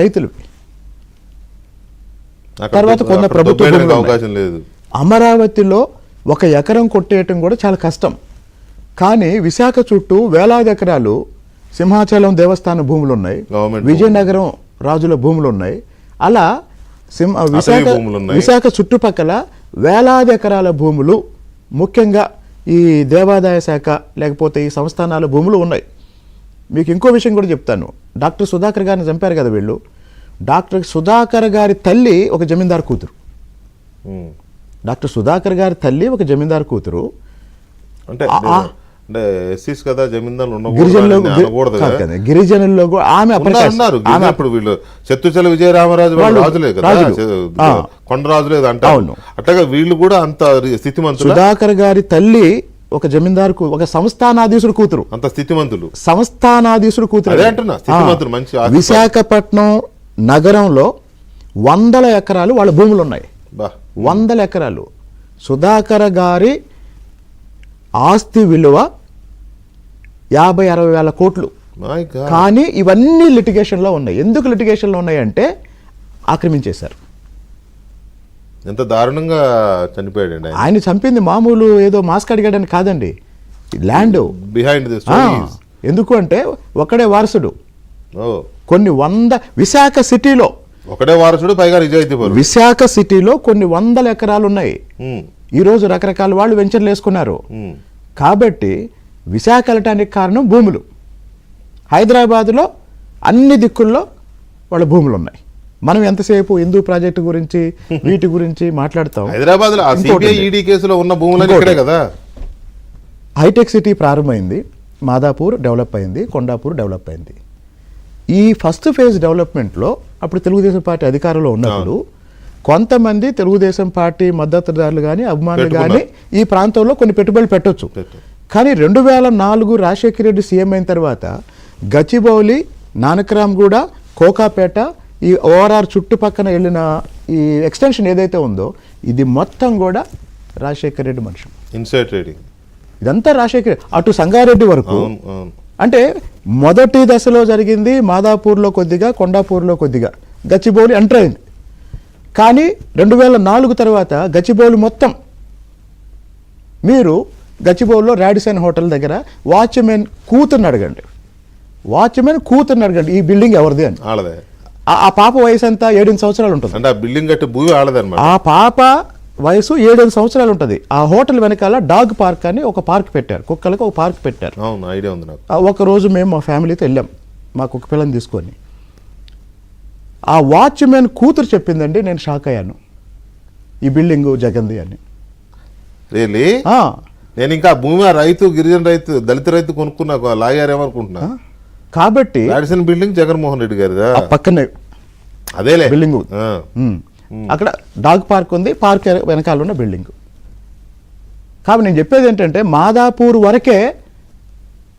రైతులు. తర్వాత కొంత ప్రభుత్వ అవకాశం లేదు. అమరావతిలో 1 ఎకరం కొట్టేయటం కూడా చాలా కష్టం. కానీ విశాఖ చుట్టూ వేలాది ఎకరాలు సింహాచలం దేవస్థాన భూములు ఉన్నాయి, విజయనగరం రాజుల భూములు ఉన్నాయి. అలా విశాఖ చుట్టుపక్కల వేలాది ఎకరాల భూములు, ముఖ్యంగా ఈ దేవాదాయ శాఖ లేకపోతే ఈ సంస్థానాల భూములు ఉన్నాయి. మీకు ఇంకో విషయం కూడా చెప్తాను. డాక్టర్ సుధాకర్ గారిని చంపారు కదా వీళ్ళు. డాక్టర్ సుధాకర్ గారి తల్లి ఒక జమీందారు కూతురు. డాక్టర్ సుధాకర్ గారి తల్లి ఒక జమీందారు కూతురు. గిరిజనుల్లో ఆమె ఇప్పుడు వీళ్ళు చెత్తుచల విజయరామరాజు రాజులే కదా, కొండరాజులే అంటారు. అట్టగా వీళ్ళు కూడా అంత స్థితిమంతులు. సుధాకర్ గారి తల్లి ఒక జమీందారు, ఒక సంస్థానాధీశుడు కూతురు. అంత స్థితిమంతులు, సంస్థానాధీశుడు కూతురు. అదే అంటున్నా, స్థితిమంతులు. మంచి విశాఖపట్నం నగరంలో 100 ఎకరాలు వాళ్ళ భూములు ఉన్నాయి. 100 ఎకరాలు. సుధాకర్ గారి ఆస్తి విలువ 50-60 వేల కోట్లు. కానీ ఇవన్నీ లిటిగేషన్లో ఉన్నాయి. ఎందుకు లిటిగేషన్లో ఉన్నాయి అంటే ఆక్రమించేశారు. ఎంత దారుణంగా చనిపోయాడండి ఆయన. చంపింది మామూలు ఏదో మాస్క్ అడిగాడని కాదండి, ల్యాండ్ బిహైండ్. ఎందుకు అంటే ఒకడే వారసుడు. కొన్ని 100 విశాఖ సిటీలో ఒకడే వారసుడు, పైగా నిజాయితీపరుడు. విశాఖ సిటీలో కొన్ని 100 ఎకరాలు ఉన్నాయి. ఈరోజు రకరకాల వాళ్ళు వెంచర్లు వేసుకున్నారు. కాబట్టి విశాఖ వెళ్ళటానికి కారణం భూములు. హైదరాబాద్లో అన్ని దిక్కుల్లో వాళ్ళ భూములు ఉన్నాయి. మనం ఎంతసేపు హిందూ ప్రాజెక్టు గురించి వీటి గురించి మాట్లాడతాం. హైదరాబాద్లో ఈడీ కేసులో ఉన్న భూములు ఇక్కడే కదా. హైటెక్ సిటీ ప్రారంభమైంది, మాదాపూర్ డెవలప్ అయింది, కొండాపూర్ డెవలప్ అయింది. ఈ ఫస్ట్ ఫేజ్ డెవలప్మెంట్లో అప్పుడు తెలుగుదేశం పార్టీ అధికారంలో ఉన్నప్పుడు కొంతమంది తెలుగుదేశం పార్టీ మద్దతుదారులు కానీ అభిమానులు కానీ ఈ ప్రాంతంలో కొన్ని పెట్టుబడులు పెట్టొచ్చు. కానీ 2004 రాజశేఖర రెడ్డి సీఎం అయిన తర్వాత గచ్చిబౌలి, నానక్రామ్గూడ, కోకాపేట, ఈ ఓఆర్ఆర్ చుట్టుపక్కన వెళ్ళిన ఈ ఎక్స్టెన్షన్ ఏదైతే ఉందో ఇది మొత్తం కూడా రాజశేఖర రెడ్డి మనుషులు. ఇన్సైడ్ ట్రేడింగ్ ఇదంతా రాజశేఖర, అటు సంగారెడ్డి వరకు. అంటే మొదటి దశలో జరిగింది మాదాపూర్లో కొద్దిగా, కొండాపూర్లో కొద్దిగా, గచ్చిబౌలి ఎంటర్ అయింది. కానీ 2004 తర్వాత గచ్చిబౌలి మొత్తం, మీరు గచ్చిబౌలిలో రాడిసన్ హోటల్ దగ్గర వాచ్మెన్ కూతుర్ని అడగండి, ఈ బిల్డింగ్ ఎవరిది అని. ఆ పాప వయసు ఎంత? 7 సంవత్సరాలు ఉంటుంది. అంటే ఆ బిల్డింగ్ కట్టే భూమి ఆడదన్నమాట. ఆ పాప వయసు 7 సంవత్సరాలు ఉంటుంది. ఆ హోటల్ వెనకాల డాగ్ పార్క్ అని ఒక పార్క్ పెట్టారు, కుక్కలకు ఒక పార్క్ పెట్టారు. అవును, ఐడియా ఉంది నాకు. ఒక రోజు మేము మా ఫ్యామిలీతో వెళ్ళాం, మా కుక్క పిల్లని తీసుకొని. ఆ వాచ్మెన్ కూతురు చెప్పిందండి, నేను షాక్ అయ్యాను, ఈ బిల్డింగ్ జగన్ది అని. నేను ఇంకా భూమి రైతు, గిరిజన రైతు, దళిత రైతు కొనుక్కున్నా లాగారేమనుకుంటున్నా. కాబట్టి బిల్డింగ్ జగన్మోహన్ రెడ్డి గారిదా? పక్కనే అదేలే బిల్డింగ్. అక్కడ డాగ్ పార్క్ ఉంది, పార్క్ వెనకాల ఉన్న బిల్డింగ్. కాబట్టి నేను చెప్పేది ఏంటంటే మాదాపూర్ వరకే